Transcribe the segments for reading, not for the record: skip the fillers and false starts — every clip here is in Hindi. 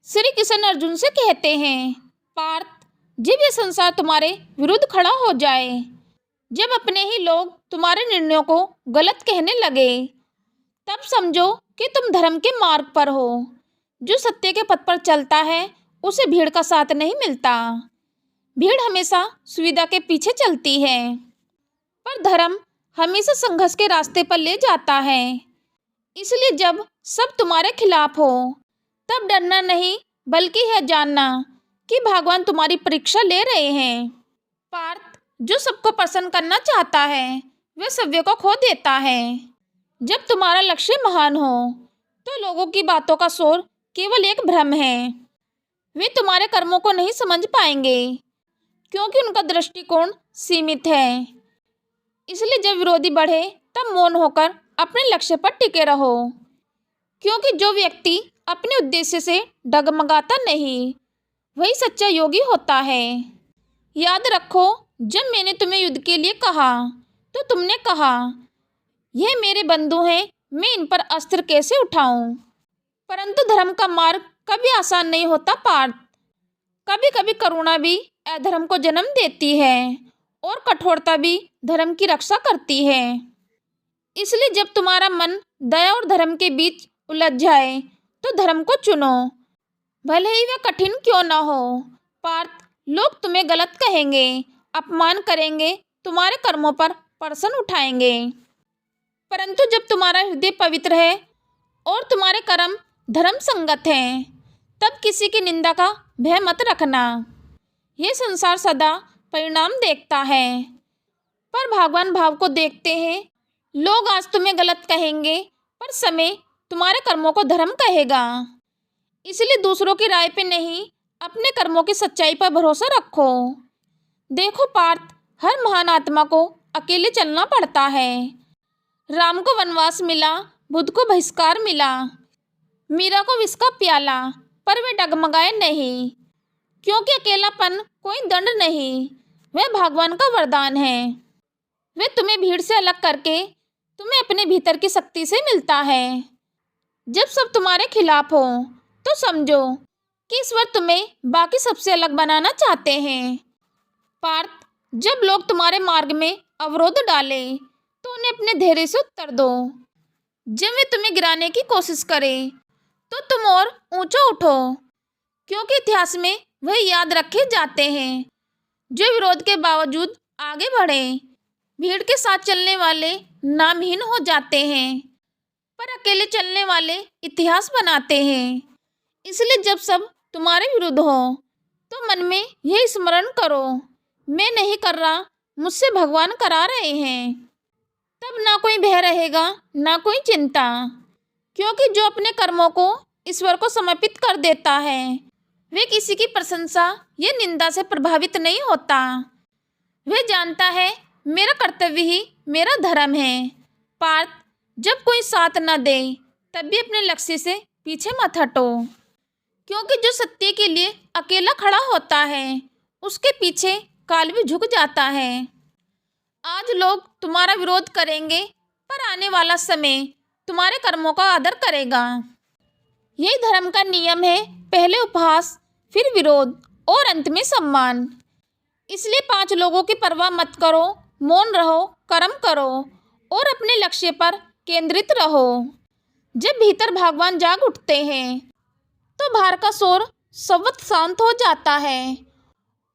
श्री कृष्ण अर्जुन से कहते हैं, पार्थ, जब ये संसार तुम्हारे विरुद्ध खड़ा हो जाए, जब अपने ही लोग तुम्हारे निर्णयों को गलत कहने लगे, तब समझो कि तुम धर्म के मार्ग पर हो। जो सत्य के पथ पर चलता है उसे भीड़ का साथ नहीं मिलता। भीड़ हमेशा सुविधा के पीछे चलती है, पर धर्म हमेशा संघर्ष के रास्ते पर ले जाता है। इसलिए जब सब तुम्हारे खिलाफ हो, तब डरना नहीं बल्कि यह जानना कि भगवान तुम्हारी परीक्षा ले रहे हैं। पार्थ, जो सबको प्रसन्न करना चाहता है वह सभ्य को खो देता है। जब तुम्हारा लक्ष्य महान हो तो लोगों की बातों का शोर केवल एक भ्रम है। वे तुम्हारे कर्मों को नहीं समझ पाएंगे क्योंकि उनका दृष्टिकोण सीमित है। इसलिए जब विरोधी बढ़े तब मौन होकर अपने लक्ष्य पर टिके रहो, क्योंकि जो व्यक्ति अपने उद्देश्य से डगमगाता नहीं वही सच्चा योगी होता है। याद रखो, जब मैंने तुम्हें युद्ध के लिए कहा तो तुमने कहा, यह मेरे बंधु हैं, मैं इन पर अस्त्र कैसे उठाऊं। परंतु धर्म का मार्ग कभी आसान नहीं होता पार्थ। कभी कभी करुणा भी अधर्म को जन्म देती है और कठोरता भी धर्म की रक्षा करती है। इसलिए जब तुम्हारा मन दया और धर्म के बीच उलझ जाए तो धर्म को चुनो, भले ही वह कठिन क्यों ना हो। पार्थ, लोग तुम्हें गलत कहेंगे, अपमान करेंगे, तुम्हारे कर्मों पर प्रश्न उठाएंगे, परंतु जब तुम्हारा हृदय पवित्र है और तुम्हारे कर्म धर्म संगत हैं, तब किसी की निंदा का भय मत रखना। यह संसार सदा परिणाम देखता है, पर भगवान भाव को देखते हैं। लोग आज तुम्हें गलत कहेंगे, पर समय तुम्हारे कर्मों को धर्म कहेगा। इसलिए दूसरों की राय पे नहीं, अपने कर्मों की सच्चाई पर भरोसा रखो। देखो पार्थ, हर महान आत्मा को अकेले चलना पड़ता है। राम को वनवास मिला, बुद्ध को बहिष्कार मिला, मीरा को विष का प्याला, पर वे डगमगाए नहीं, क्योंकि अकेलापन कोई दंड नहीं, वह भगवान का वरदान है। वे तुम्हें भीड़ से अलग करके तुम्हें अपने भीतर की शक्ति से मिलता है। जब सब तुम्हारे खिलाफ हो तो समझो कि ईश्वर तुम्हें बाकी सबसे अलग बनाना चाहते हैं। पार्थ, जब लोग तुम्हारे मार्ग में अवरोध डाले तो उन्हें अपने धैर्य से उत्तर दो। जब वे तुम्हें गिराने की कोशिश करें तो तुम और ऊंचा उठो, क्योंकि इतिहास में वह याद रखे जाते हैं जो विरोध के बावजूद आगे बढ़े। भीड़ के साथ चलने वाले नामहीन हो जाते हैं, पर अकेले चलने वाले इतिहास बनाते हैं। इसलिए जब सब तुम्हारे विरुद्ध हो तो मन में यह स्मरण करो, मैं नहीं कर रहा, मुझसे भगवान करा रहे हैं। तब ना कोई भय रहेगा, ना कोई चिंता, क्योंकि जो अपने कर्मों को ईश्वर को समर्पित कर देता है वह किसी की प्रशंसा या निंदा से प्रभावित नहीं होता। वह जानता है मेरा कर्तव्य ही मेरा धर्म है। पार्थ, जब कोई साथ न दे तब भी अपने लक्ष्य से पीछे मत हटो, क्योंकि जो सत्य के लिए अकेला खड़ा होता है उसके पीछे काल भी झुक जाता है। आज लोग तुम्हारा विरोध करेंगे, पर आने वाला समय तुम्हारे कर्मों का आदर करेगा। यही धर्म का नियम है, पहले उपहास, फिर विरोध और अंत में सम्मान। इसलिए 5 लोगों की परवाह मत करो, मौन रहो, कर्म करो और अपने लक्ष्य पर केंद्रित रहो। जब भीतर भगवान जाग उठते हैं तो बाहर का शोर स्वतः शांत हो जाता है,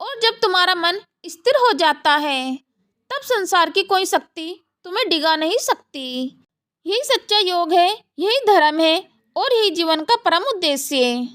और जब तुम्हारा मन स्थिर हो जाता है तब संसार की कोई शक्ति तुम्हें डिगा नहीं सकती। यही सच्चा योग है, यही धर्म है और यही जीवन का परम उद्देश्य है।